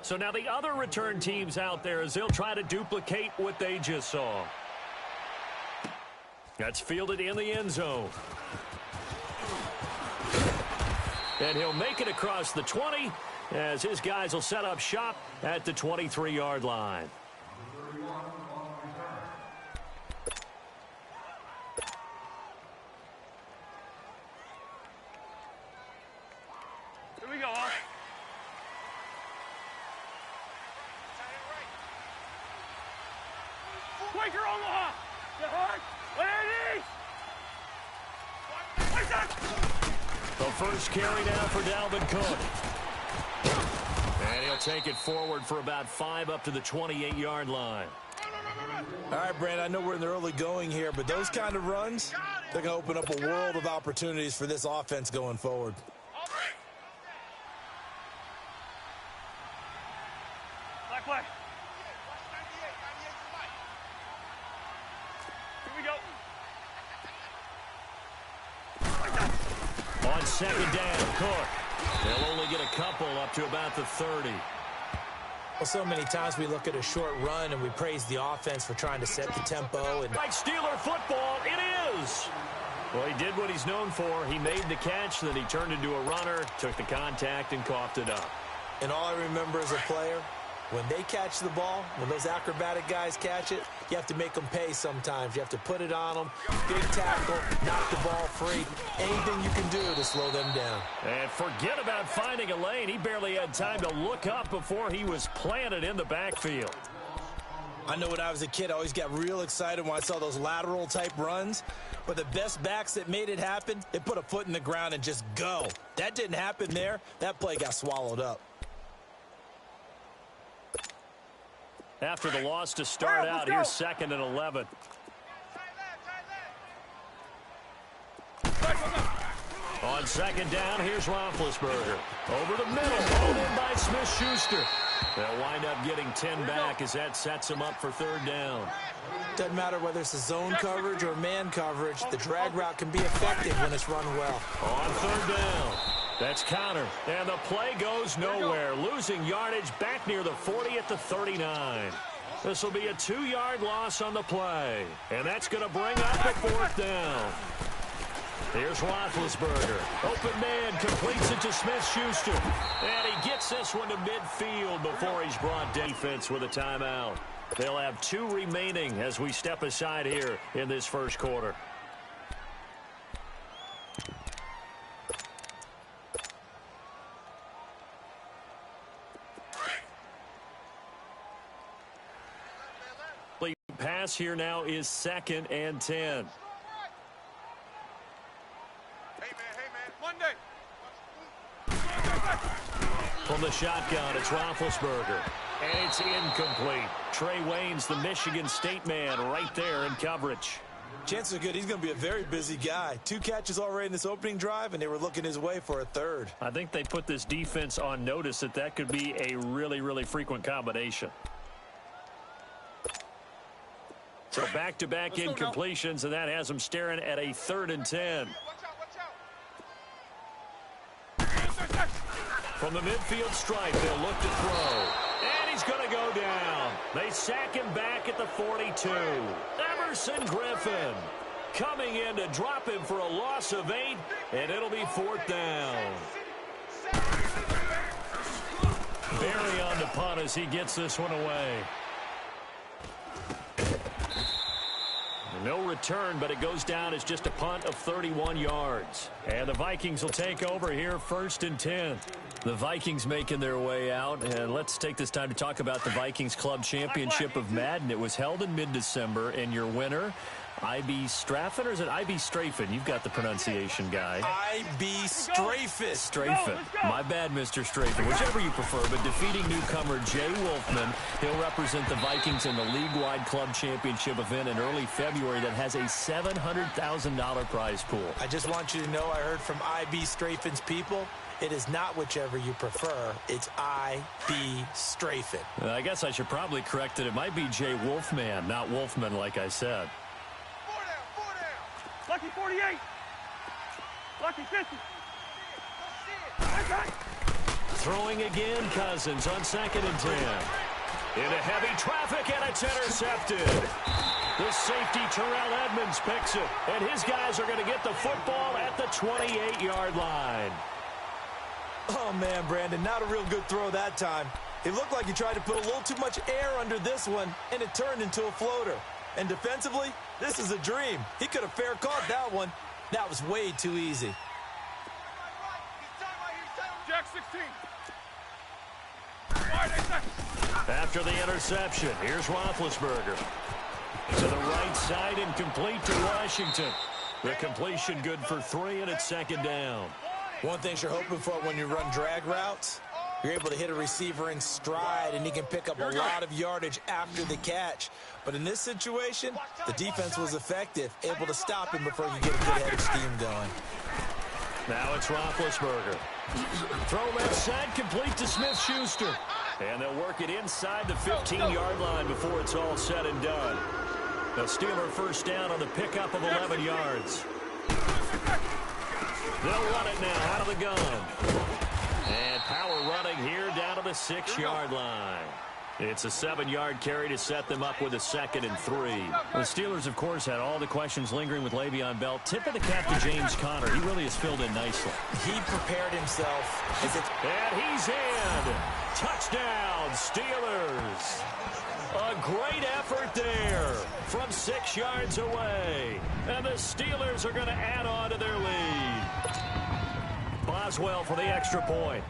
So now the other return teams out there as they'll try to duplicate what they just saw. That's fielded in the end zone. And he'll make it across the 20 as his guys will set up shop at the 23-yard line. Here we go, huh? Quaker Omaha! Get hard! Ladies! The first carry now for Dalvin Cook. And he'll take it forward for about 5 up to the 28-yard line. All right, Brandon, I know we're in the early going here, but those kind of runs, they're going to open up a world of opportunities for this offense going forward. Black play. Here we go. On second down, Cook. They'll only get a couple up to about the 30. Well, so many times we look at a short run and we praise the offense for trying to set the tempo. And Right, Steeler football, it is. Well, he did what he's known for. He made the catch, then he turned into a runner, took the contact, and coughed it up. And all I remember as a player, when they catch the ball, when those acrobatic guys catch it, you have to make them pay sometimes. You have to put it on them, big tackle, knock the ball free. Anything you can do to slow them down. And forget about finding a lane. He barely had time to look up before he was planted in the backfield. I know when I was a kid, I always got real excited when I saw those lateral-type runs. But the best backs that made it happen, they put a foot in the ground and just go. That didn't happen there. That play got swallowed up. After the loss to start out, here's 2nd and 11. On second down, here's Roethlisberger. Over the middle, pulled in by Smith-Schuster. They'll wind up getting 10 back as that sets them up for 3rd down. Doesn't matter whether it's a zone coverage or man coverage, the drag route can be effective when it's run well. On 3rd down, that's counter, and the play goes nowhere. Losing yardage back near the 40 at the 39. This will be a 2-yard loss on the play, and that's going to bring up a 4th down. Here's Roethlisberger. Open man, completes it to Smith-Schuster. And he gets this one to midfield before he's brought defense with a timeout. They'll have 2 remaining as we step aside here in this first quarter. Pass here now is 2nd and 10. Hey, man, Monday. From the shotgun, it's Roethlisberger. And it's incomplete. Trey Waynes, the Michigan State man, right there in coverage. Chances are good he's going to be a very busy guy. 2 catches already in this opening drive, and they were looking his way for a 3rd. I think they put this defense on notice that could be a really, really frequent combination. So back-to-back incompletions, and that has them staring at a 3rd and 10. From the midfield stripe, they'll look to throw. And he's going to go down. They sack him back at the 42. Emerson Griffin coming in to drop him for a loss of 8, and it'll be 4th down. Barry on the punt as he gets this one away. No return, but it goes down as just a punt of 31 yards. And the Vikings will take over here 1st and 10. The Vikings making their way out. And let's take this time to talk about the Vikings Club Championship of Madden. It was held in mid-December, and your winner, I.B. Straffen, or is it I.B. Strafen? You've got the pronunciation guy. I.B. Strafen. Strafen. My bad, Mr. Strafen. Whichever you prefer, but defeating newcomer Jay Wolfman. He'll represent the Vikings in the league-wide club championship event in early February that has a $700,000 prize pool. I just want you to know I heard from I.B. Strafen's people. It is not whichever you prefer. It's I.B. Strafen. I guess I should probably correct it. It might be Jay Wolfman, not Wolfman, like I said. Lucky 48. Lucky 50. Throwing again, Cousins on 2nd and 10. Into heavy traffic, and it's intercepted. The safety, Terrell Edmonds, picks it. And his guys are going to get the football at the 28-yard line. Oh, man, Brandon, not a real good throw that time. It looked like he tried to put a little too much air under this one, and it turned into a floater. And defensively, this is a dream. He could have fair caught that one. That was way too easy. Jack 16. After the interception, here's Roethlisberger. To the right side and complete to Washington. The completion good for 3, and it's 2nd down. One thing you're hoping for when you run drag routes, you're able to hit a receiver in stride, and he can pick up a lot of yardage after the catch. But in this situation, the defense was effective, able to stop him before you get a good head of steam going. Now it's Roethlisberger. Throw left side, complete to Smith-Schuster. And they'll work it inside the 15-yard line before it's all said and done. The Steeler first down on the pickup of 11 yards. They'll run it now out of the gun. And power running here down to the 6-yard line. It's a 7-yard carry to set them up with a 2nd and 3. The Steelers, of course, had all the questions lingering with Le'Veon Bell. Tip of the cap to James Conner. He really has filled in nicely. He prepared himself. And he's in. Touchdown, Steelers. A great effort there from 6 yards away. And the Steelers are going to add on to their lead. Boswell for the extra point.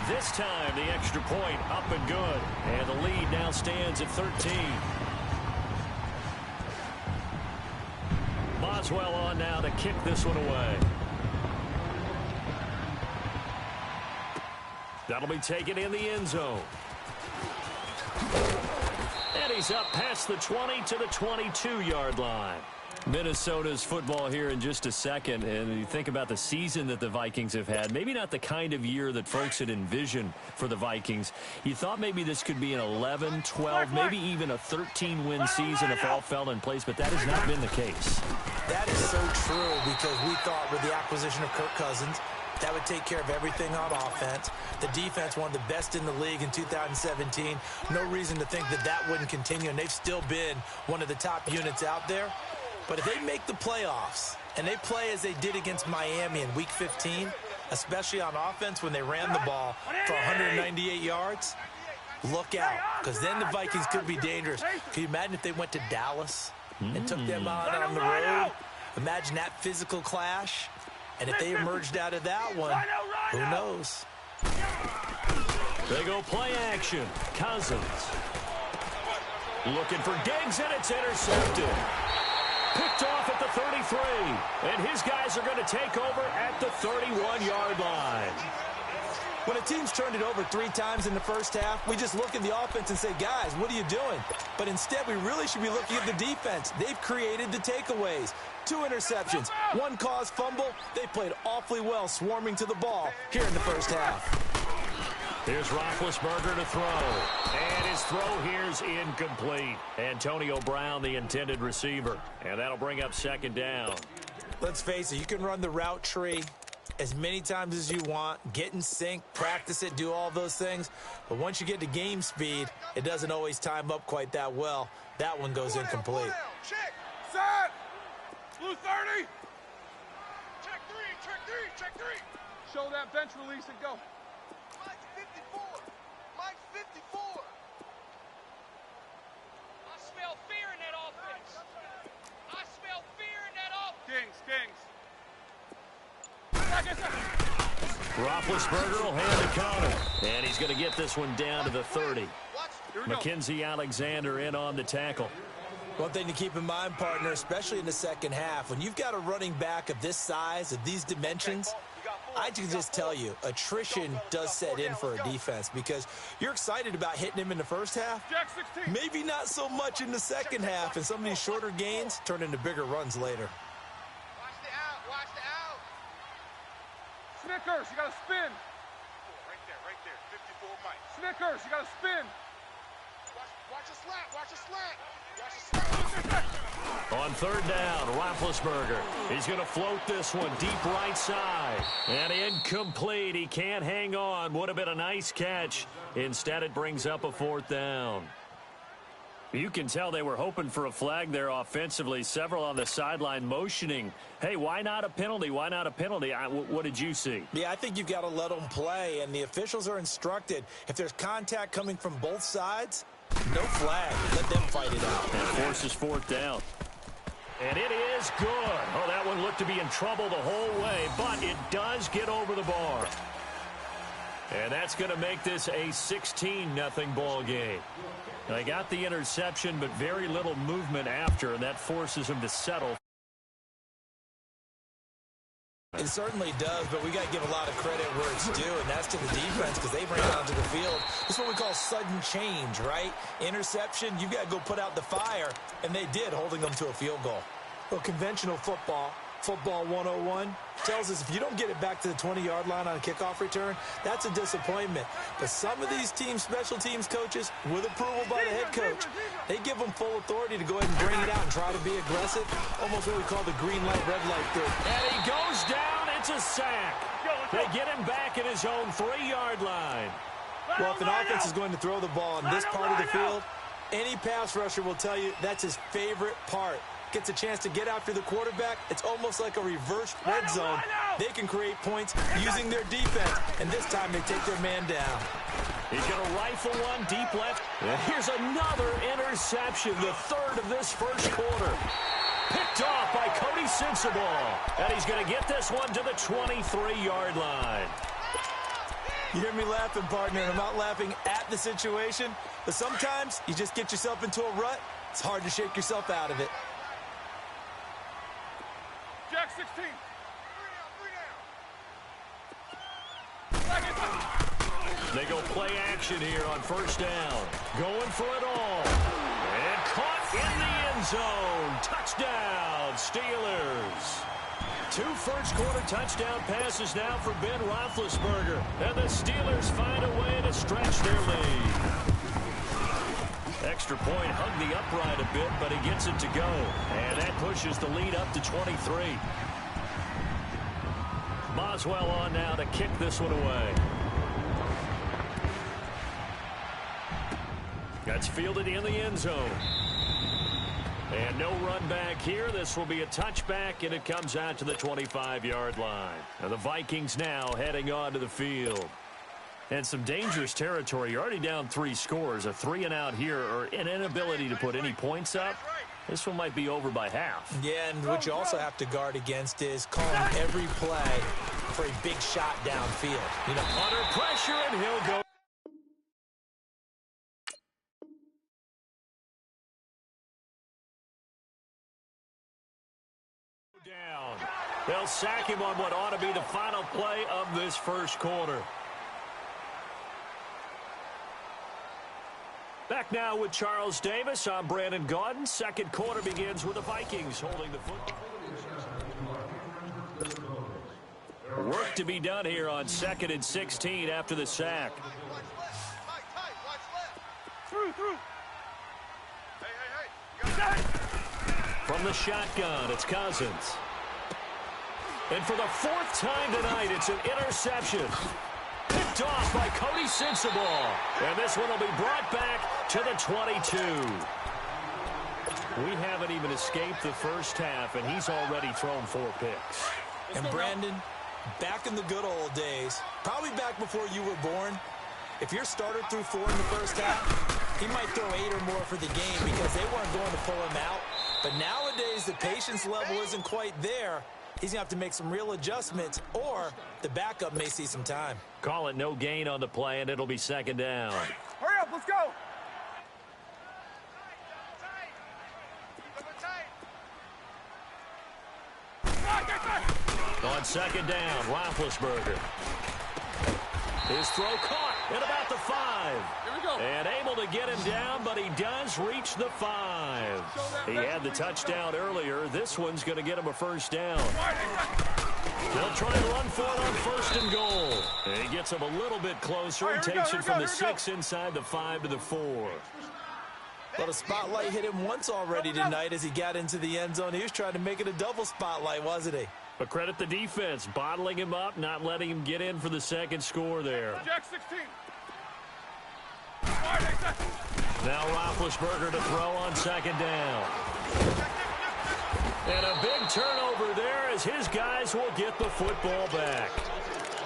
This time, the extra point up and good. And the lead now stands at 13. Boswell on now to kick this one away. That'll be taken in the end zone. And he's up past the 20 to the 22-yard line. Minnesota's football here in just a second, and you think about the season that the Vikings have had. Maybe not the kind of year that folks had envisioned for the Vikings. You thought maybe this could be an 11, 12, maybe even a 13-win season if all fell in place, but that has not been the case. That is so true, because we thought with the acquisition of Kirk Cousins, that would take care of everything on offense. The defense, one of the best in the league in 2017. No reason to think that that wouldn't continue, and they've still been one of the top units out there. But if they make the playoffs and they play as they did against Miami in Week 15, especially on offense when they ran the ball for 198 yards, look out, because then the Vikings could be dangerous. Can you imagine if they went to Dallas and took them on the road? Imagine that physical clash. And if they emerged out of that one, who knows? They go play action. Cousins. Looking for Diggs, and it's intercepted. Picked off at the 33. And his guys are going to take over at the 31-yard line. When a team's turned it over 3 times in the first half, we just look at the offense and say, guys, what are you doing? But instead, we really should be looking at the defense. They've created the takeaways. 2 interceptions, 1 caused fumble. They played awfully well swarming to the ball here in the first half. Here's Roethlisberger to throw. And his throw here's incomplete. Antonio Brown, the intended receiver. And that'll bring up 2nd down. Let's face it, you can run the route tree as many times as you want, get in sync, practice it, do all those things. But once you get to game speed, it doesn't always time up quite that well. That one goes incomplete. Check. Set. Blue 30. Check 3, check 3, check 3. Show that bench release and go. Mike's 54. Mike's 54. I smell fear in that offense. I smell fear in that offense. Kings. Roethlisberger will hand to Conner. And he's going to get this one down to the 30. Mackenzie Alexander in on the tackle. One thing to keep in mind, partner, especially in the second half, when you've got a running back of this size, of these dimensions, I can just tell you, attrition does set in for a defense because you're excited about hitting him in the first half. Maybe not so much in the second half, and some of these shorter gains turn into bigger runs later. Watch the out. Snickers, you got to spin. Right there. 54 Mike. Snickers, you got to spin. Watch a slant. Watch a slant. Watch a slant. On third down, Roethlisberger. He's going to float this one deep right side. And incomplete. He can't hang on. Would have been a nice catch. Instead, it brings up a fourth down. You can tell they were hoping for a flag there offensively. Several on the sideline motioning. Hey, why not a penalty? Why not a penalty? What did you see? Yeah, I think you've got to let them play, and the officials are instructed. If there's contact coming from both sides, no flag. Let them fight it out. And forces fourth down. And it is good. Oh, that one looked to be in trouble the whole way, but it does get over the bar. And that's going to make this a 16-0 ball game. They got the interception, but very little movement after, and that forces him to settle. It certainly does, but we got to give a lot of credit where it's due, and that's to the defense because they bring it onto the field. This is what we call sudden change, right? Interception, you've got to go put out the fire, and they did, holding them to a field goal. Well, conventional football 101, tells us if you don't get it back to the 20-yard line on a kickoff return, that's a disappointment. But some of these teams, special teams coaches, with approval by the head coach, they give them full authority to go ahead and bring it out and try to be aggressive, almost what we call the green light, red light theory. And he goes down. It's a sack. They get him back at his own 3-yard line. Well, if an offense is going to throw the ball in this part of the field, any pass rusher will tell you that's his favorite part. Gets a chance to get after the quarterback. It's almost like a reverse red zone. They can create points using their defense, and this time they take their man down. He's going to rifle one deep left. And here's another interception, the third of this first quarter. Picked off by Cody Sensabaugh. And he's going to get this one to the 23-yard line. You hear me laughing, partner, and I'm not laughing at the situation, but sometimes you just get yourself into a rut. It's hard to shake yourself out of it. Jack 16. They go play action here on first down. Going for it all. And caught in the end zone. Touchdown, Steelers. 2 first-quarter touchdown passes now for Ben Roethlisberger. And the Steelers find a way to stretch their lead. Extra point hugged the upright a bit, but he gets it to go. And that pushes the lead up to 23. Boswell on now to kick this one away. That's fielded in the end zone. And no run back here. This will be a touchback, and it comes out to the 25-yard line. Now the Vikings now heading onto the field. And some dangerous territory. You're already down 3 scores. A 3-and-out here, or an inability to put any points up. This one might be over by half. Yeah, and what you also have to guard against is calling every play for a big shot downfield. You know, under pressure, and he'll go. Down. They'll sack him on what ought to be the final play of this first quarter. Back now with Charles Davis. I'm Brandon Gaudin. Second quarter begins with the Vikings holding the football. Work to be done here on 2nd and 16 after the sack. Through. Hey. From the shotgun, it's Cousins. And for the 4th time tonight, it's an interception. Picked off by Cody Sensabaugh. And this one will be brought back to the 22. We haven't even escaped the first half, and he's already thrown 4 picks. And Brandon, back in the good old days, probably back before you were born, if your starter threw 4 in the first half, he might throw 8 or more for the game because they weren't going to pull him out. But nowadays, the patience level isn't quite there. He's going to have to make some real adjustments, or the backup may see some time. Call it no gain on the play, and it'll be 2nd down. Hurry up, let's go. On 2nd down, Roethlisberger. His throw caught at about the 5. Here we go. And able to get him down, but he does reach the 5. He had the touchdown earlier. This one's going to get him a first down. They'll try and run for it on 1st and goal. And he gets him a little bit closer and takes it from the 6 inside the 5 to the 4. Well, the spotlight hit him once already tonight as he got into the end zone. He was trying to make it a double spotlight, wasn't he? But credit the defense, bottling him up, not letting him get in for the second score there. Jack 16. Now Roethlisberger to throw on second down. And a big turnover there as his guys will get the football back.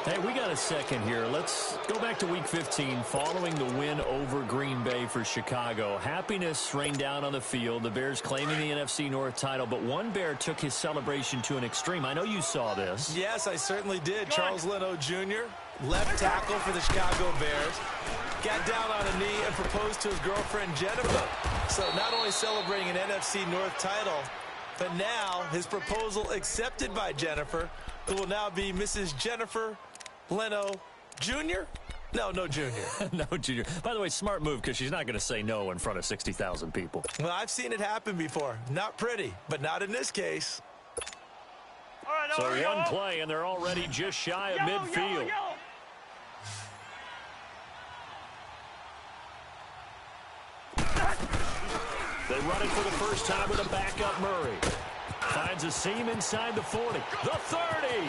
Hey, we got a second here. Let's go back to Week 15 following the win over Green Bay for Chicago. Happiness rained down on the field. The Bears claiming the NFC North title, but one Bear took his celebration to an extreme. I know you saw this. Yes, I certainly did. Charles Leno Jr., left tackle for the Chicago Bears, got down on a knee and proposed to his girlfriend Jennifer. So not only celebrating an NFC North title, but now his proposal accepted by Jennifer, who will now be Mrs. Jennifer Leno Jr.? No Junior. No Junior. By the way, smart move because she's not going to say no in front of 60,000 people. Well, I've seen it happen before. Not pretty, but not in this case. All right, So one play, and they're already just shy of midfield. They run it for the first time with a backup Murray. Finds a seam inside the 40. The 30.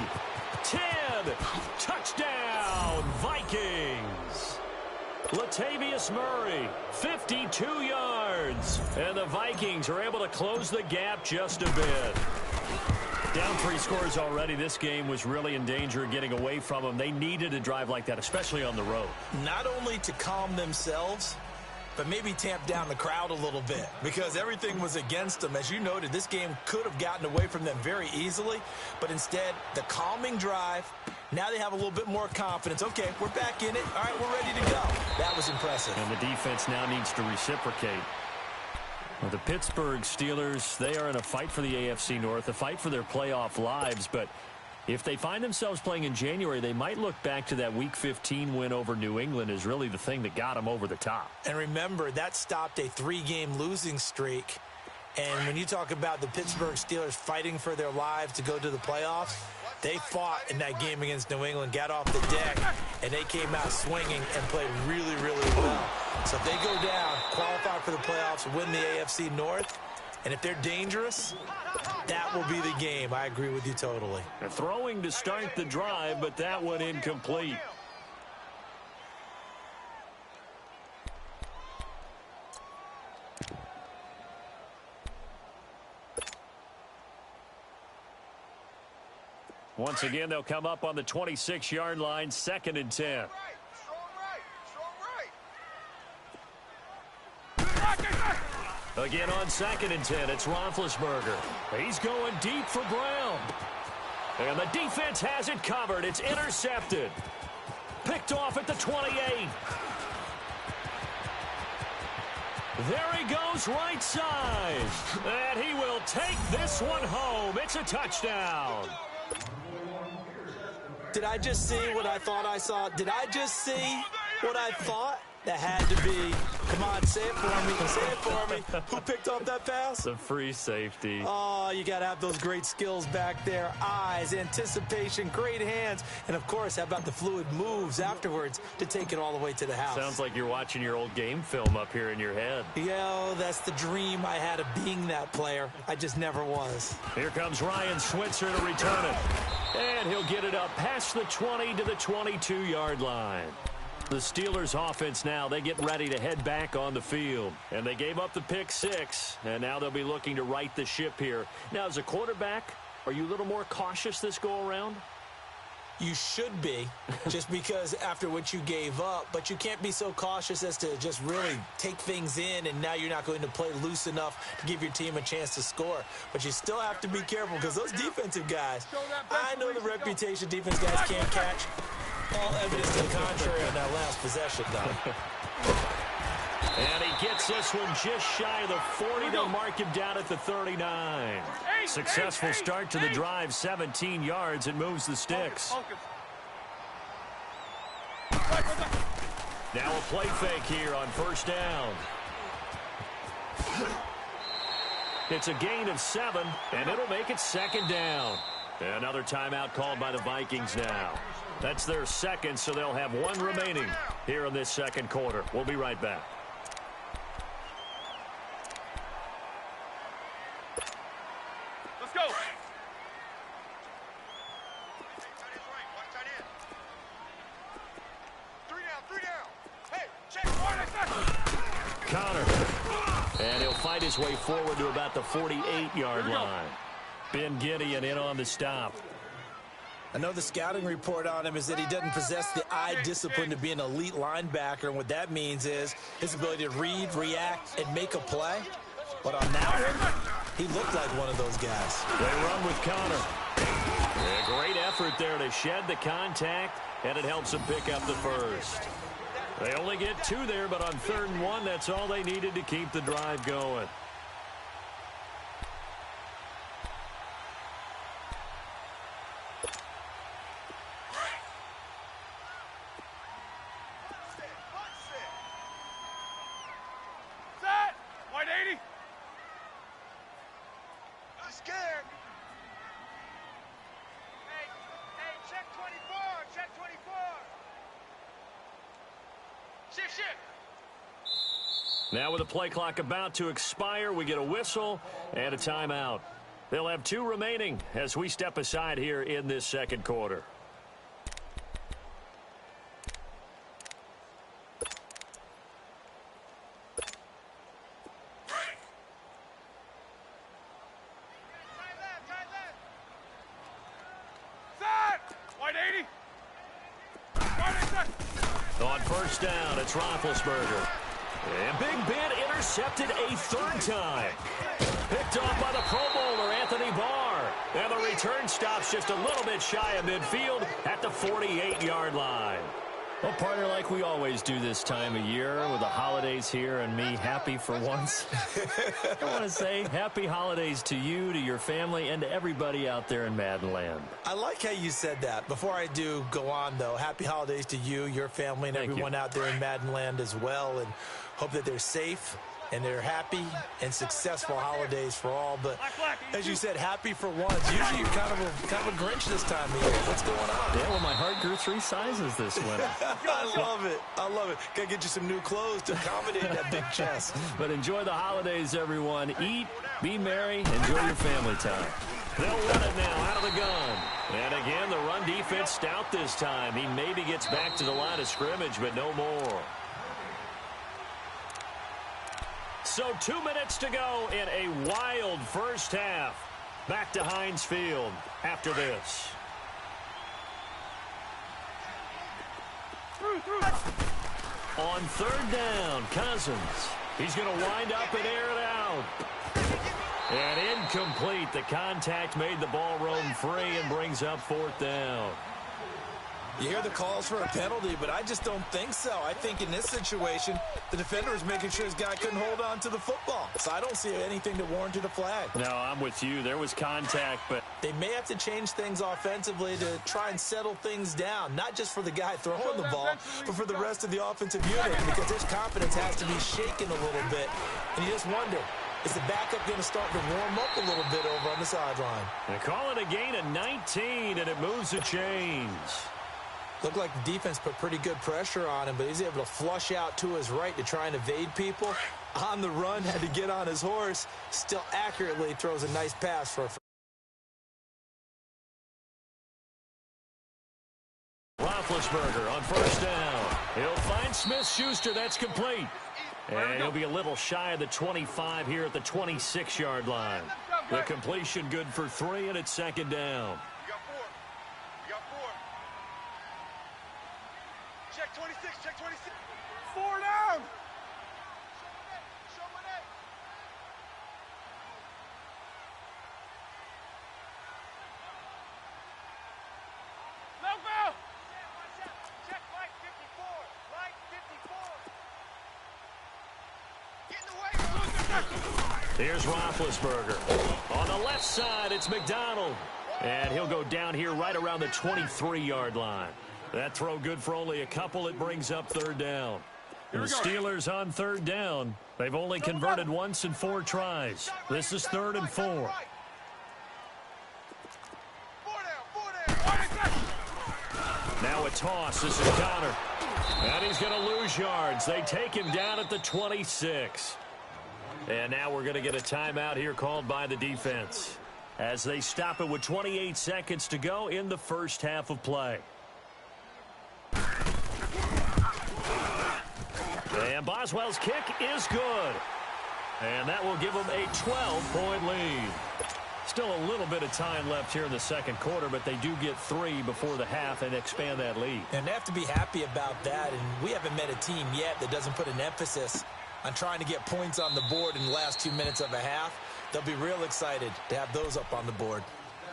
10. Touchdown, Vikings. Latavius Murray, 52 yards. And the Vikings are able to close the gap just a bit. Down 3 scores already. This game was really in danger of getting away from them. They needed a drive like that, especially on the road. Not only to calm themselves, but maybe tamp down the crowd a little bit because everything was against them. As you noted, this game could have gotten away from them very easily, but instead, the calming drive, now they have a little bit more confidence. Okay, we're back in it. All right, we're ready to go. That was impressive. And the defense now needs to reciprocate. Well, the Pittsburgh Steelers, they are in a fight for the AFC North, a fight for their playoff lives, but if they find themselves playing in January, they might look back to that Week 15 win over New England as really the thing that got them over the top. And remember, that stopped a 3-game losing streak. And when you talk about the Pittsburgh Steelers fighting for their lives to go to the playoffs, they fought in that game against New England, got off the deck, and they came out swinging and played really, really well. So if they go down, qualify for the playoffs, win the AFC North, and if they're dangerous, that will be the game. I agree with you totally. They're throwing to start the drive, but that one incomplete. Once again, they'll come up on the 26-yard line, 2nd and 10. Again on 2nd and 10, it's Roethlisberger. He's going deep for Brown. And the defense has it covered. It's intercepted. Picked off at the 28. There he goes, right side. And he will take this one home. It's a touchdown. Did I just see what I thought I saw? Did I just see what I thought? That had to be. Come on, say it for me. Say it for me. Who picked up that pass? The free safety. Oh, you got to have those great skills back there. Eyes, anticipation, great hands. And, of course, how about the fluid moves afterwards to take it all the way to the house? Sounds like you're watching your old game film up here in your head. Yo, that's the dream I had of being that player. I just never was. Here comes Ryan Switzer to return it. And he'll get it up past the 20 to the 22-yard line. The Steelers offense now, they get ready to head back on the field. And they gave up the pick 6, and now they'll be looking to right the ship here. Now, as a quarterback, are you a little more cautious this go-around? You should be, just because after what you gave up. But you can't be so cautious as to just really take things in, and now you're not going to play loose enough to give your team a chance to score. But you still have to be careful because those defensive guys, I know the reputation defense guys can't catch. All evidence to the contrary on that last possession, though. And he gets this one just shy of the 40. They'll mark him down at the 39. Successful start to the drive, 17 yards, and moves the sticks. Now a play fake here on first down. It's a gain of 7, and it'll make it 2nd down. Another timeout called by the Vikings now. That's their second, so they'll have 1 remaining here in this second quarter. We'll be right back. Connor. And he'll fight his way forward to about the 48-yard line. Ben Gideon in on the stop. I know the scouting report on him is that he doesn't possess the eye discipline to be an elite linebacker, and what that means is his ability to read, react, and make a play. But on that one, he looked like one of those guys. They run with Connor. A great effort there to shed the contact, and it helps them pick up the first. They only get 2 there, but on 3rd and 1, that's all they needed to keep the drive going. Set! White 80! I'm scared! Hey, check 24, check 24. Shift. Now with the play clock about to expire, we get a whistle and a timeout. They'll have 2 remaining as we step aside here in this second quarter. On first down, it's Roethlisberger. And Big Ben intercepted a 3rd time. Picked off by the Pro Bowler, Anthony Barr. And the return stops just a little bit shy of midfield at the 48-yard line. Well, partner, like we always do this time of year with the holidays here and me happy for once. I want to say happy holidays to you, to your family, and to everybody out there in Madden Land. I like how you said that. Before I do go on, though, happy holidays to you, your family, and everyone out there in Madden Land as well, and hope that they're safe and they're happy and successful holidays for all. But as you said, happy for once. Usually you're kind of a Grinch this time of year. What's going on? Yeah, well, my heart grew 3 sizes this winter. I love it. I love it. Got to get you some new clothes to accommodate that big chest. But enjoy the holidays, everyone. Eat, be merry, enjoy your family time. They'll run it now out of the gun. And again, the run defense stout this time. He maybe gets back to the line of scrimmage, but no more. So 2 minutes to go in a wild first half. Back to Heinz Field after this. On 3rd down, Cousins. He's going to wind up and air it out. And incomplete. The contact made the ball roam free and brings up 4th down. You hear the calls for a penalty, but I just don't think so. I think in this situation, the defender was making sure his guy couldn't hold on to the football. So I don't see anything that warranted a flag. No, I'm with you. There was contact, but they may have to change things offensively to try and settle things down, not just for the guy throwing the ball, but for the rest of the offensive unit, because his confidence has to be shaken a little bit. And you just wonder, is the backup going to start to warm up a little bit over on the sideline? They call it a gain of 19, and it moves the chains. Looked like the defense put pretty good pressure on him, but he's able to flush out to his right to try and evade people. On the run, had to get on his horse. Still accurately throws a nice pass for a Roethlisberger on first down. He'll find Smith-Schuster. That's complete. And he'll be a little shy of the 25 here at the 26-yard line. The completion good for 3, and it's 2nd down. Check 26, check 26. 4 down. Show it. No foul. Check light 54. Light 54. Get in the way. Here's Roethlisberger. On the left side, it's McDonald. And he'll go down here right around the 23-yard line. That throw good for only a couple. It brings up 3rd down. And the Steelers on 3rd down. They've only converted once in 4 tries. This is 3rd and 4. Now a toss. This is Connor. And he's going to lose yards. They take him down at the 26. And now we're going to get a timeout here called by the defense, as they stop it with 28 seconds to go in the first half of play. And Boswell's kick is good. And that will give them a 12-point lead. Still a little bit of time left here in the second quarter, but they do get 3 before the half and expand that lead. And they have to be happy about that, and we haven't met a team yet that doesn't put an emphasis on trying to get points on the board in the last 2 minutes of a half. They'll be real excited to have those up on the board.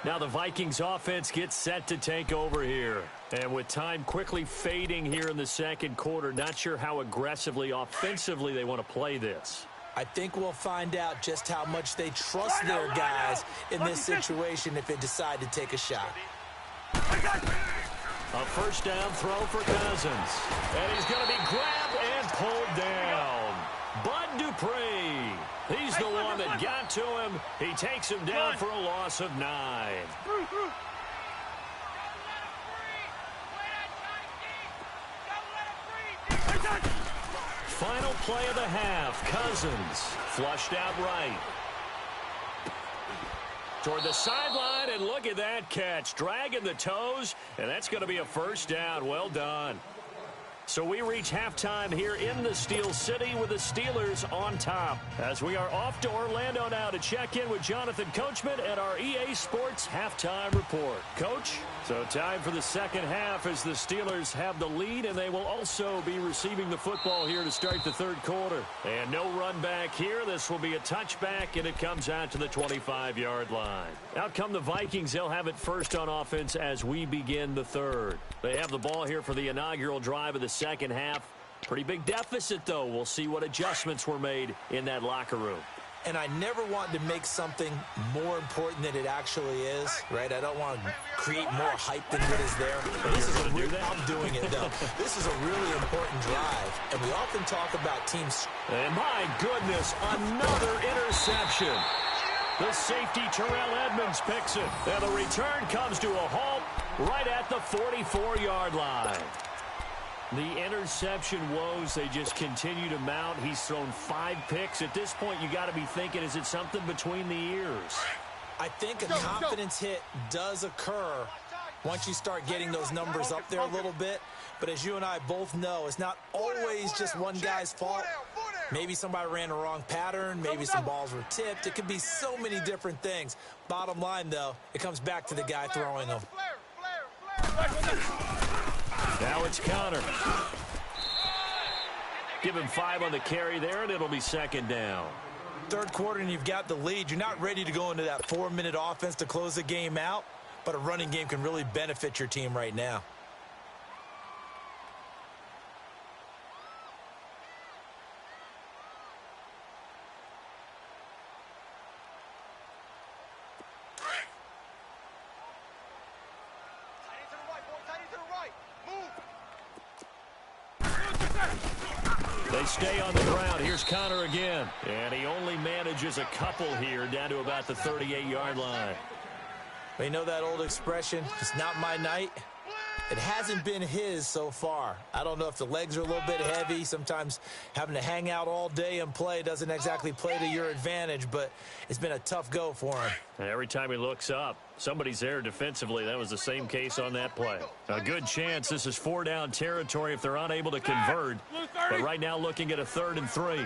Now the Vikings offense gets set to take over here. And with time quickly fading here in the second quarter, not sure how aggressively, offensively they want to play this. I think we'll find out just how much they trust their guys in this situation if they decide to take a shot. A first down throw for Cousins. And he's going to be grabbed and pulled down. Bud Dupree. He's the one that got to him. He takes him down for a loss of 9. Final play of the half. Cousins flushed out right. Toward the sideline, and look at that catch. Dragging the toes, and that's going to be a first down. Well done. So we reach halftime here in the Steel City with the Steelers on top. As we are off to Orlando now to check in with Jonathan Coachman and our EA Sports Halftime Report. Coach, so time for the second half as the Steelers have the lead, and they will also be receiving the football here to start the third quarter. And no run back here. This will be a touchback, and it comes out to the 25-yard line. Out come the Vikings. They'll have it first on offense as we begin the third. They have the ball here for the inaugural drive of the second half. Pretty big deficit, though. We'll see what adjustments were made in that locker room. And I never want to make something more important than it actually is, right? I don't want to create more hype than what is there. But this is I'm doing it, though. This is a really important drive. And we often talk about teams. And my goodness, another interception. The safety, Terrell Edmonds, picks it. And the return comes to a halt right at the 44-yard line. The interception woes, they just continue to mount. He's thrown 5 picks. At this point, you got to be thinking, is it something between the ears? I think a confidence hit does occur once you start getting those numbers up there a little bit. But as you and I both know, it's not always just one guy's fault. Maybe somebody ran the wrong pattern. Maybe some balls were tipped. It could be so many different things. Bottom line, though, it comes back to the guy throwing them. Now it's Conner. Give him 5 on the carry there, and it'll be second down. Third quarter, and you've got the lead. You're not ready to go into that 4-minute offense to close the game out, but a running game can really benefit your team right now. They stay on the ground. Here's Conner again. And he only manages a couple here down to about the 38-yard line. Well, you know that old expression, it's not my night? It hasn't been his so far. I don't know if the legs are a little bit heavy. Sometimes having to hang out all day and play doesn't exactly play to your advantage, but it's been a tough go for him. And every time he looks up, somebody's there defensively. That was the same case on that play. A good chance this is 4-down territory if they're unable to convert. But right now looking at a 3rd and 3.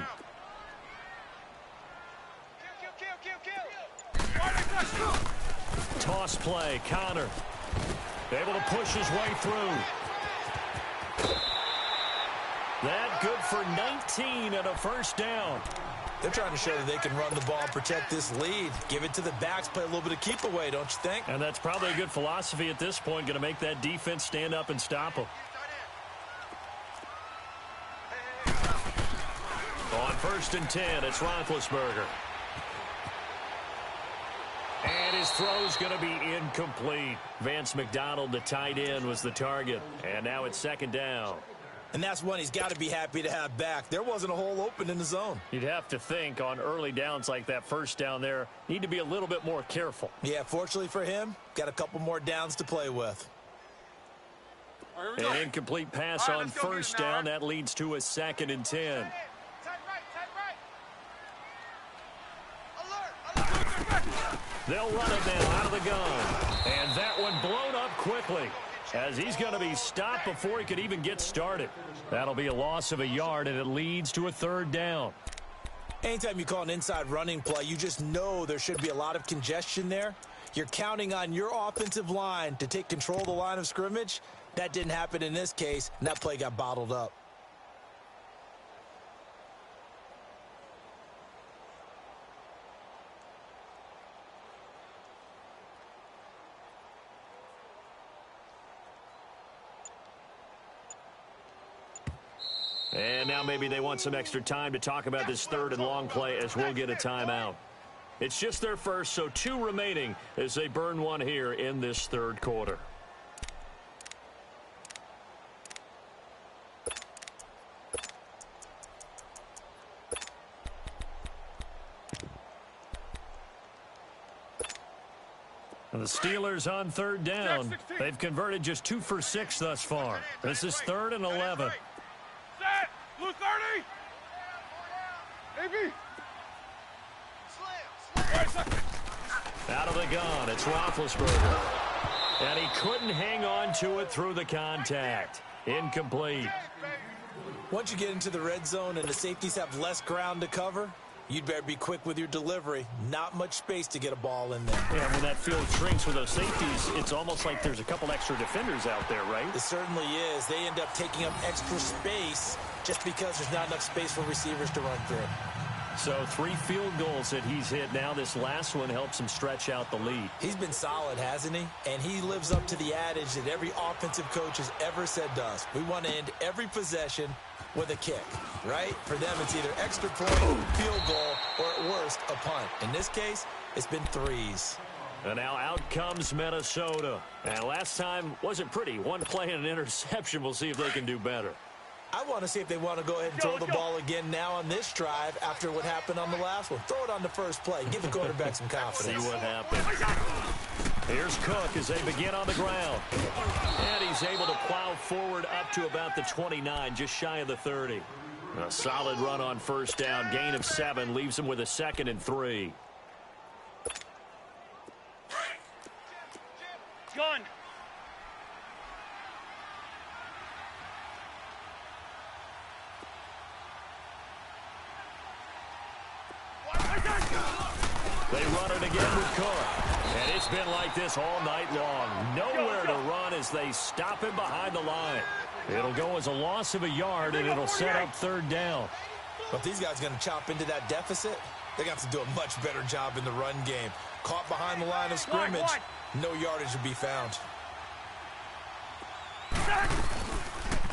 Toss play, Conner. Able to push his way through. That good for 19 and a first down. They're trying to show that they can run the ball and protect this lead. Give it to the backs, play a little bit of keep away, don't you think? And that's probably a good philosophy at this point, going to make that defense stand up and stop them. On 1st and 10, it's Roethlisberger. And his throw's going to be incomplete. Vance McDonald, the tight end, was the target. And now it's 2nd down. And that's one he's got to be happy to have back. There wasn't a hole open in the zone. You'd have to think on early downs like that first down there, need to be a little bit more careful. Yeah, fortunately for him, got a couple more downs to play with. An incomplete pass on 1st down. That leads to a 2nd and 10. They'll run it now out of the gun. And that one blown up quickly. as he's going to be stopped before he could even get started. That'll be a loss of a yard, and it leads to a third down. Anytime you call an inside running play, you just know there should be a lot of congestion there. You're counting on your offensive line to take control of the line of scrimmage. That didn't happen in this case, and that play got bottled up. And now maybe they want some extra time to talk about this third and long play as we'll get a timeout. It's just their first, so 2 remaining as they burn one here in this third quarter. And the Steelers on third down. They've converted just 2 for 6 thus far. This is 3rd and 11. Set! Blue 30! AB! Out of the gun, it's Roethlisberger. And he couldn't hang on to it through the contact. Incomplete. Once you get into the red zone and the safeties have less ground to cover, you'd better be quick with your delivery. Not much space to get a ball in there. Yeah, when that field shrinks with those safeties, it's almost like there's a couple extra defenders out there, right? It certainly is. They end up taking up extra space just because there's not enough space for receivers to run through. So 3 field goals that he's hit now. This last one helps him stretch out the lead. He's been solid, hasn't he? And he lives up to the adage that every offensive coach has ever said to us. We want to end every possession with a kick, right? For them, it's either extra point, field goal, or at worst, a punt. In this case, it's been 3s. And now out comes Minnesota. And last time wasn't pretty. 1 play and an interception. We'll see if they can do better. I want to see if they want to go ahead and throw the ball again now on this drive after what happened on the last one. Throw it on the first play. Give the quarterback some confidence. See what happens. Here's Cook as they begin on the ground. And he's able to plow forward up to about the 29, just shy of the 30. A solid run on first down. Gain of 7 leaves him with a 2nd and 3. Gun! They run it again with Cook. And it's been like this all night long. Nowhere to run as they stop him behind the line. It'll go as a loss of a yard, and it'll set up third down. But if these guys are going to chop into that deficit, they got to do a much better job in the run game. Caught behind the line of scrimmage, no yardage to be found.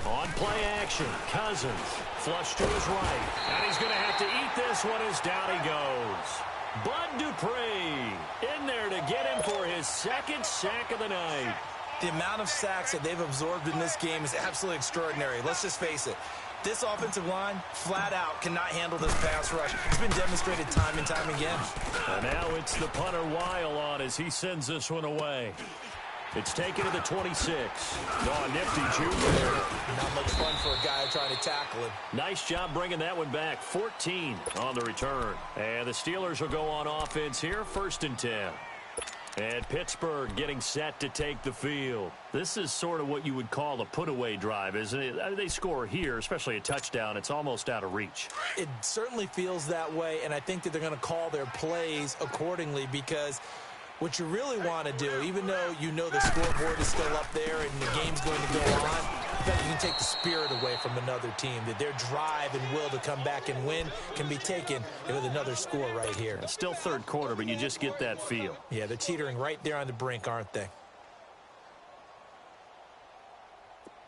On play action, Cousins flush to his right. And he's going to have to eat this one as down he goes. Bud Dupree in there to get him for his 2nd sack of the night. The amount of sacks that they've absorbed in this game is absolutely extraordinary. Let's just face it. This offensive line, flat out, cannot handle this pass rush. It's been demonstrated time and time again. And now it's the punter Weil on as he sends this one away. It's taken to the 26. Oh, nifty juke. Not much fun for a guy trying to tackle him. Nice job bringing that one back. 14 on the return. And the Steelers will go on offense here, 1st and 10. And Pittsburgh getting set to take the field. This is sort of what you would call a put-away drive, isn't it? They score here, especially a touchdown. It's almost out of reach. It certainly feels that way, and I think that they're going to call their plays accordingly because what you really want to do, even though you know the scoreboard is still up there and the game's going to go on, you can take the spirit away from another team, that their drive and will to come back and win can be taken with another score right here. It's still third quarter, but you just get that feel. Yeah, they're teetering right there on the brink, aren't they?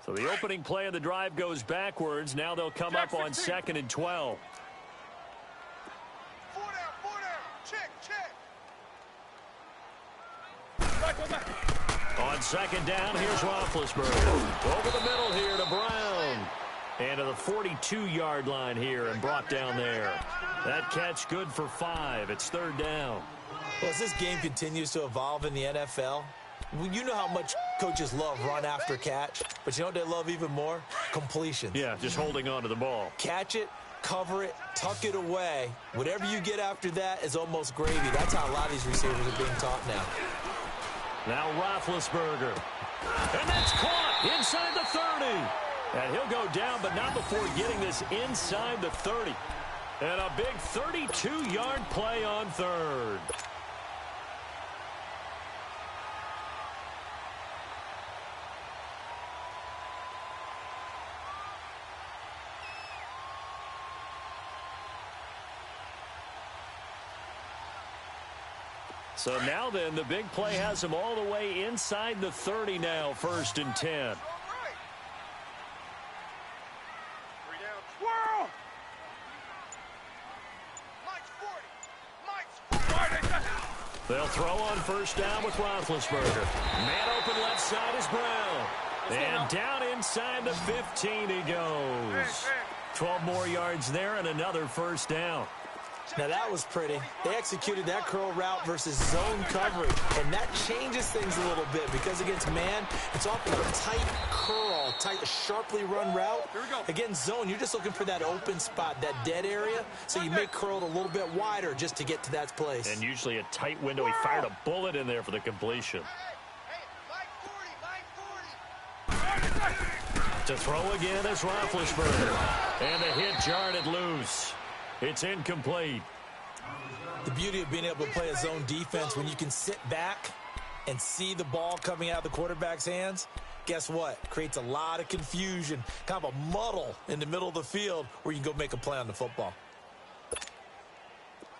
So the opening play of the drive goes backwards. Now they'll come up on 2nd and 12. 4 down, 4 down. Check. On 2nd down, here's Roethlisberger. Over the middle here to Brown. And to the 42-yard line here and brought down there. That catch good for 5. It's 3rd down. Well, as this game continues to evolve in the NFL, you know how much coaches love run after catch, but you know what they love even more? Completions. Yeah, just holding on to the ball. Catch it, cover it, tuck it away. Whatever you get after that is almost gravy. That's how a lot of these receivers are being taught now. Now Roethlisberger And that's caught inside the 30. And he'll go down, but not before getting this inside the 30. And a big 32-yard play on third. So now then, the big play has him all the way inside the 30 now, 1st and 10. They'll throw on 1st down with Roethlisberger. Man open left side is Brown. And down inside the 15 he goes. 12 more yards there and another 1st down. Now that was pretty. They executed that curl route versus zone coverage, and that changes things a little bit because against man, it's often a tight curl, sharply run route. Here we go. Against zone, you're just looking for that open spot, that dead area, so you make curled a little bit wider just to get to that place. And usually a tight window. He fired a bullet in there for the completion. To throw again is Roethlisberger. And the hit jarred it loose. It's incomplete. The beauty of being able to play a zone defense when you can sit back and see the ball coming out of the quarterback's hands, guess what? Creates a lot of confusion, kind of a muddle in the middle of the field where you can go make a play on the football.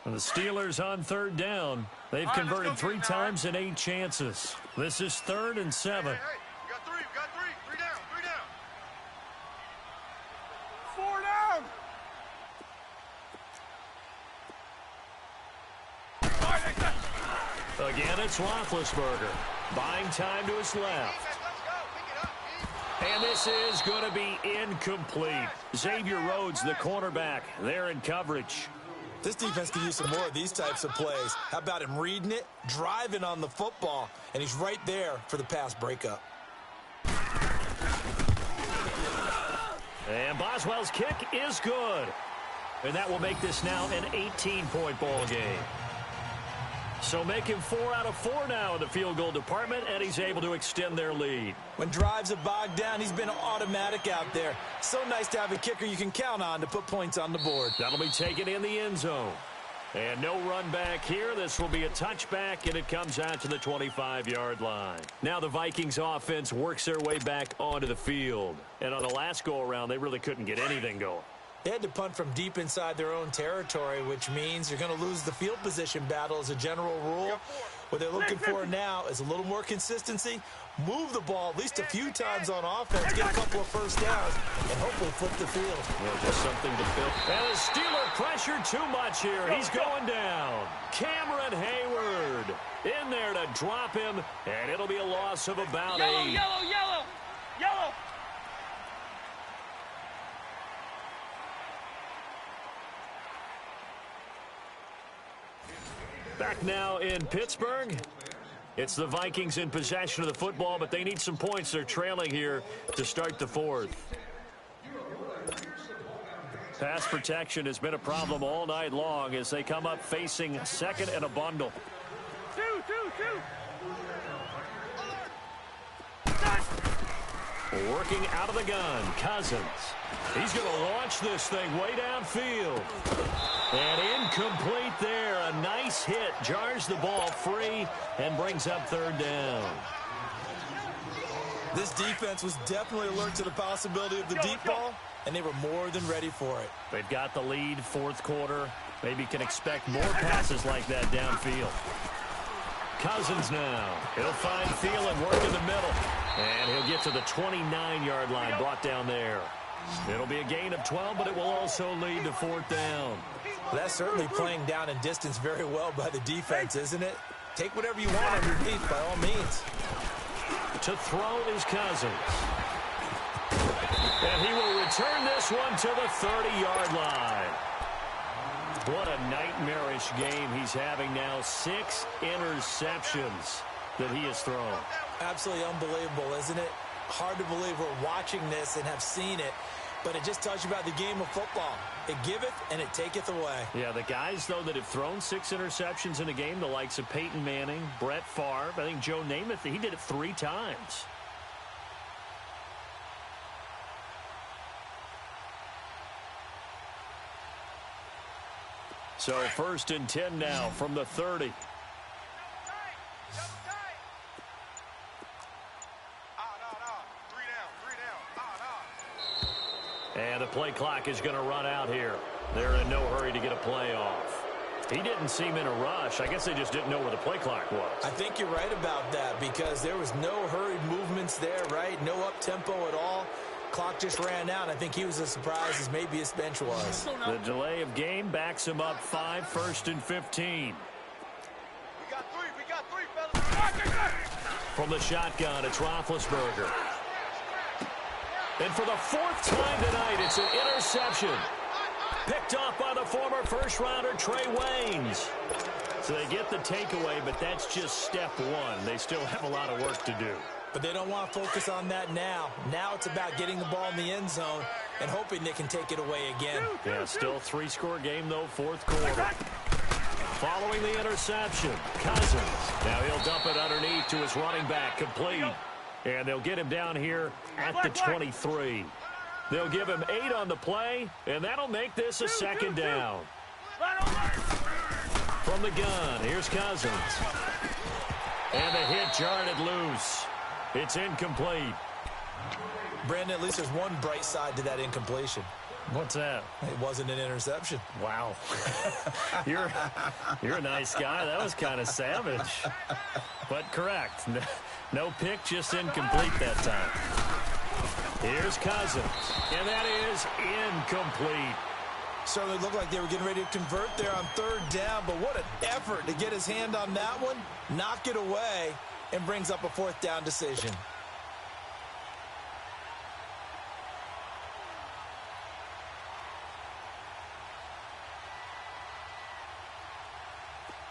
And the Steelers on 3rd down. They've converted 3 times in 8 chances. This is 3rd and 7. Hey, we got 3, we got 3. 3 down, 3 down. 4 down. Again, it's Roethlisberger. Buying time to his left. And this is going to be incomplete. Xavier Rhodes, the cornerback, there in coverage. This defense can use some more of these types of plays. How about him reading it, driving on the football, and he's right there for the pass breakup. And Boswell's kick is good. And that will make this now an 18-point ball game. So making 4 out of 4 now in the field goal department, and he's able to extend their lead. When drives are bogged down, he's been automatic out there. So nice to have a kicker you can count on to put points on the board. That'll be taken in the end zone. And no run back here. This will be a touchback, and it comes out to the 25-yard line. Now the Vikings offense works their way back onto the field. And on the last go-around, they really couldn't get anything going. They had to punt from deep inside their own territory, which means you're going to lose the field position battle as a general rule. What they're looking for now is a little more consistency, move the ball at least a few times on offense, get a couple of 1st downs, and hopefully flip the field. Well, just something to build. And the Steeler pressure too much here. He's going down. Cameron Hayward in there to drop him, and it'll be a loss of about 8. Yellow, yellow, yellow, yellow. Back now in Pittsburgh. It's the Vikings in possession of the football, but they need some points. They're trailing here to start the 4th. Pass protection has been a problem all night long as they come up facing 2nd and a bundle. 2. Working out of the gun, Cousins. He's going to launch this thing way downfield. And incomplete there. A nice hit. Jars the ball free and brings up 3rd down. This defense was definitely alert to the possibility of the deep ball, and they were more than ready for it. They've got the lead, 4th quarter. Maybe can expect more passes like that downfield. Cousins now. He'll find Thielen, work in the middle. And he'll get to the 29-yard line, brought down there. It'll be a gain of 12, but it will also lead to 4th down. Well, that's certainly playing down in distance very well by the defense, isn't it? Take whatever you want underneath, by all means. To throw is Cousins. And he will return this one to the 30-yard line. What a nightmarish game he's having now. 6 interceptions that he has thrown. Absolutely unbelievable, isn't it? Hard to believe we're watching this and have seen it, but it just tells you about the game of football. It giveth and it taketh away. Yeah, the guys, though, that have thrown 6 interceptions in a game, the likes of Peyton Manning, Brett Favre, I think Joe Namath, he did it 3 times. So 1st and 10 now from the 30. And the play clock is going to run out here. They're in no hurry to get a play off. He didn't seem in a rush. I guess they just didn't know where the play clock was. I think you're right about that because there was no hurried movements there, right? No up-tempo at all. Clock just ran out. I think he was as surprised as maybe his bench was. The delay of game backs him up 5, 1st and 15. We got three, fellas. From the shotgun, it's Roethlisberger. And for the 4th time tonight, it's an interception. Picked off by the former first-rounder Trey Waynes. So they get the takeaway, but that's just step one. They still have a lot of work to do. But they don't want to focus on that now. Now it's about getting the ball in the end zone and hoping they can take it away again. Yeah, still 3-score game, though, 4th quarter. Following the interception, Cousins. Now he'll dump it underneath to his running back, complete. And they'll get him down here at the 23. They'll give him 8 on the play, and that'll make this a 2nd down. From the gun, here's Cousins. And the hit jarred it loose. It's incomplete. Brandon, at least there's one bright side to that incompletion. What's that? It wasn't an interception. Wow. You're a nice guy. That was kind of savage. But correct. No pick, just incomplete that time. Here's Cousins, and that is incomplete. Certainly looked like they were getting ready to convert there on 3rd down, but what an effort to get his hand on that one, knock it away, and brings up a 4th down decision.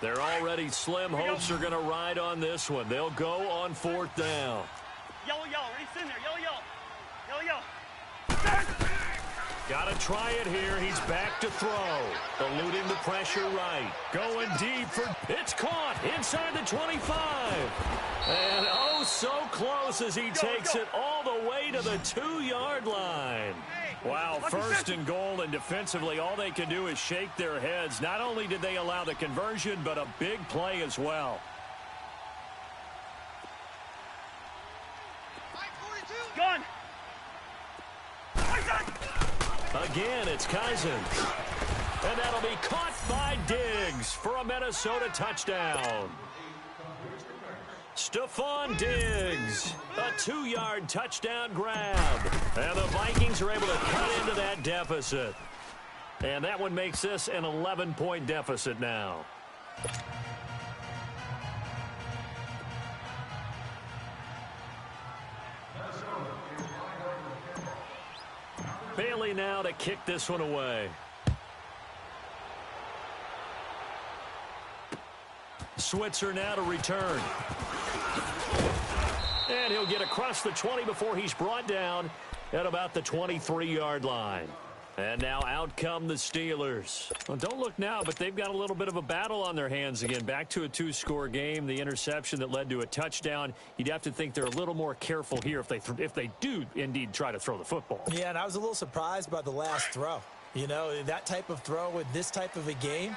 They're already slim. Hopes are going to ride on this one. They'll go on 4th down. Yellow, race in there. Yellow. Got to try it here. He's back to throw. Eluding the pressure right. Going deep for... It's caught inside the 25. And oh, so close as he takes it all the way to the 2-yard line. Wow, 1st and goal, and defensively all they can do is shake their heads. Not only did they allow the conversion, but a big play as well. Gun. Again, it's Cousins. And that'll be caught by Diggs for a Minnesota touchdown. Stephon Diggs, a 2-yard touchdown grab. And the Vikings are able to cut into that deficit. And that one makes this an 11-point deficit now. Bailey now to kick this one away. Switzer now to return. And he'll get across the 20 before he's brought down at about the 23-yard line. And now out come the Steelers. Well, don't look now, but they've got a little bit of a battle on their hands again. Back to a 2-score game. The interception that led to a touchdown. You'd have to think they're a little more careful here if they do indeed try to throw the football. Yeah, and I was a little surprised by the last throw. You know, that type of throw with this type of a game,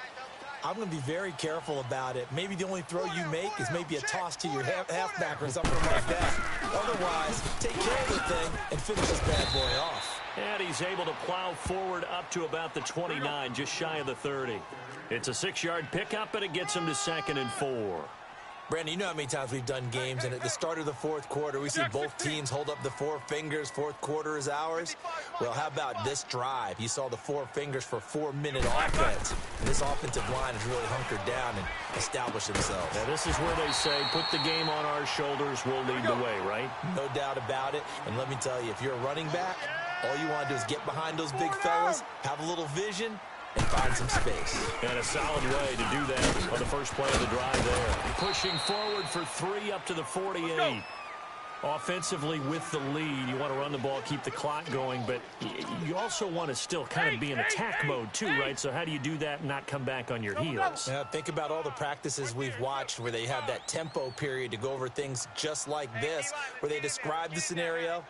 I'm going to be very careful about it. Maybe the only throw you make is maybe a toss to your halfback or something like that. Otherwise, take care of the thing and finish this bad boy off. And he's able to plow forward up to about the 29, just shy of the 30. It's a 6-yard pickup, and it gets him to 2nd and 4. Brandon, you know how many times we've done games, and at the start of the 4th quarter, we see both teams hold up the 4 fingers. 4th quarter is ours. Well, how about this drive? You saw the 4 fingers for 4-minute offense. And this offensive line has really hunkered down and established themselves. Now, this is where they say, put the game on our shoulders, we'll lead the way, right? No doubt about it. And let me tell you, if you're a running back, all you want to do is get behind those big fellas, have a little vision, and find some space. And a solid way to do that on the first play of the drive there. Pushing forward for 3 up to the 48. Offensively with the lead, you want to run the ball, keep the clock going, but you also want to still kind of be in attack mode too, right? So how do you do that and not come back on your heels? Yeah, think about all the practices we've watched where they have that tempo period to go over things just like this, where they describe the scenario,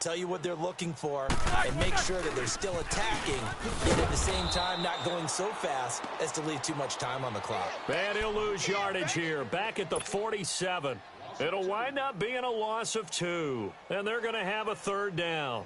tell you what they're looking for, and make sure that they're still attacking, yet at the same time not going so fast as to leave too much time on the clock. And he'll lose yardage here, back at the 47. It'll wind up being a loss of 2, and they're going to have a third down.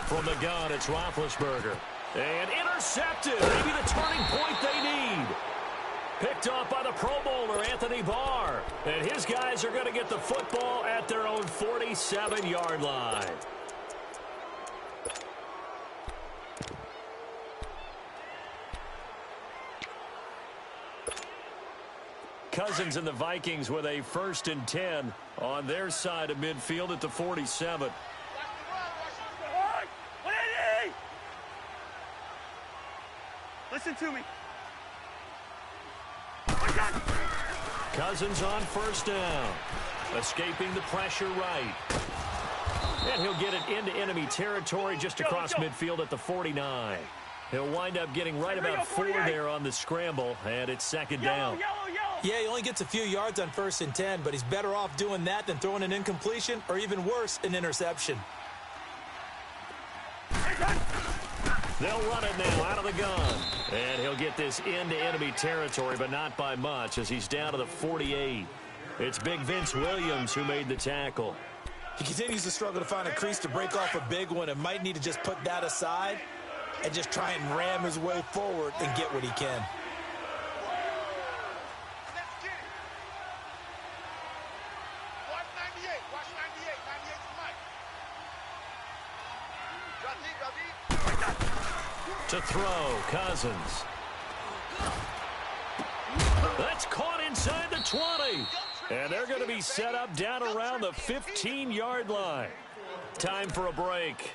From the gun, it's Roethlisberger. And intercepted. Maybe the turning point they need. Picked off by the Pro Bowler, Anthony Barr. And his guys are going to get the football at their own 47-yard line. Cousins and the Vikings with a 1st and 10 on their side of midfield at the 47. Listen to me. Cousins on 1st down. Escaping the pressure right. And he'll get it into enemy territory just across midfield at the 49. He'll wind up getting right about 4 there on the scramble, and it's 2nd down. Yeah, he only gets a few yards on 1st and 10, but he's better off doing that than throwing an incompletion or even worse, an interception. They'll run it now out of the gun. And he'll get this into enemy territory, but not by much as he's down to the 48. It's Big Vince Williams who made the tackle. He continues to struggle to find a crease to break off a big one and might need to just put that aside and just try and ram his way forward and get what he can. To throw, Cousins. That's caught inside the 20. And they're going to be set up down around the 15-yard line. Time for a break.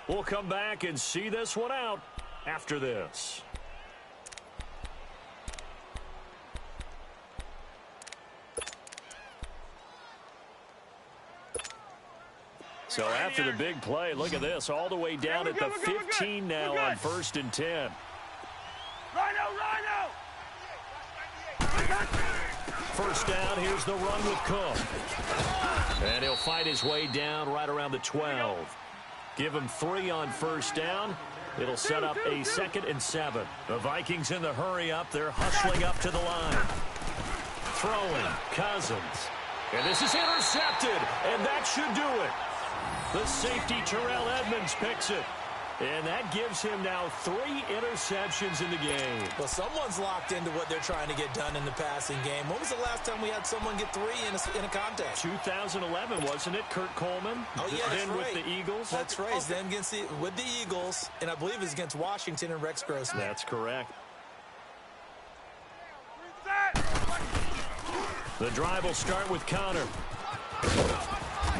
We'll come back and see this one out after this. So after the big play, look at this, all the way down at the 15 now on 1st and 10. Rhino! 1st down, here's the run with Cook. And he'll fight his way down right around the 12. Give him 3 on 1st down. It'll set up a 2nd and 7. The Vikings in the hurry up. They're hustling up to the line. Throwing, Cousins. And this is intercepted, and that should do it. The safety, Terrell Edmonds, picks it. And that gives him now 3 interceptions in the game. Well, someone's locked into what they're trying to get done in the passing game. When was the last time we had someone get 3 in a contest? 2011, wasn't it? Kurt Coleman. Oh, yeah, that's then right. with the Eagles. That's right. Then with the Eagles, and I believe it's against Washington and Rex Grossman. That's correct. The drive will start with Connor.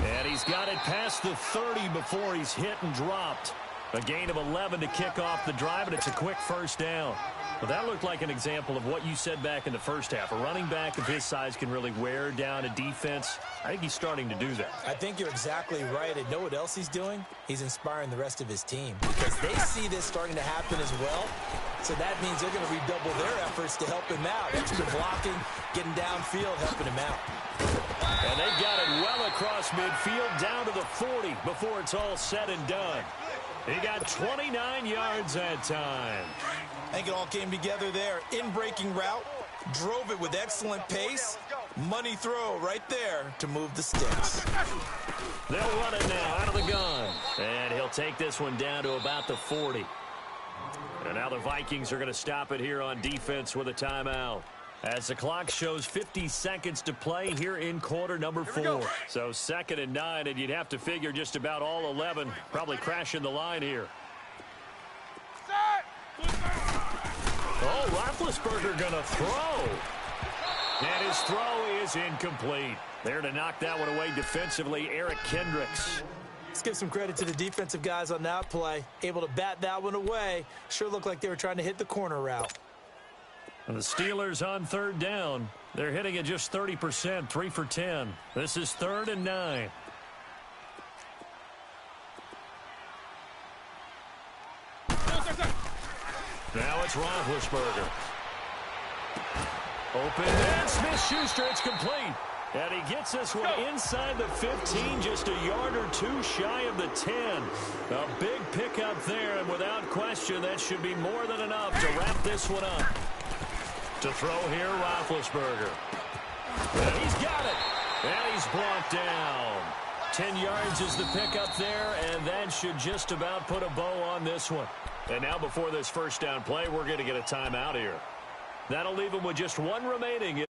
And he's got it past the 30 before he's hit and dropped. A gain of 11 to kick off the drive, and it's a quick 1st down. Well, that looked like an example of what you said back in the first half. A running back of his size can really wear down a defense. I think he's starting to do that. I think you're exactly right. And know what else he's doing? He's inspiring the rest of his team because they see this starting to happen as well. So that means they're going to redouble their efforts to help him out. Extra blocking, getting downfield, helping him out. And they got it well across midfield down to the 40 before it's all said and done. He got 29 yards that time. I think it all came together there. In-breaking route, drove it with excellent pace. Money throw right there to move the sticks. They'll run it now out of the gun. And he'll take this one down to about the 40. And now the Vikings are going to stop it here on defense with a timeout. As the clock shows 50 seconds to play here in quarter number 4. So 2nd and 9, and you'd have to figure just about all 11 probably crashing the line here. Oh, Roethlisberger going to throw. And his throw is incomplete. There to knock that one away defensively, Eric Kendricks. Let's give some credit to the defensive guys on that play. Able to bat that one away. Sure looked like they were trying to hit the corner route. And the Steelers on 3rd down. They're hitting at just 30%, 3 for 10. This is 3rd and 9. Now it's Roethlisberger. Open, and Smith-Schuster, it's complete. And he gets this one inside the 15, just a yard or two shy of the 10. A big pickup there, and without question, that should be more than enough to wrap this one up. To throw here, Roethlisberger. And he's got it. And he's brought down. 10 yards is the pickup there, and that should just about put a bow on this one. And now before this first down play, we're going to get a timeout here. That'll leave them with just one remaining in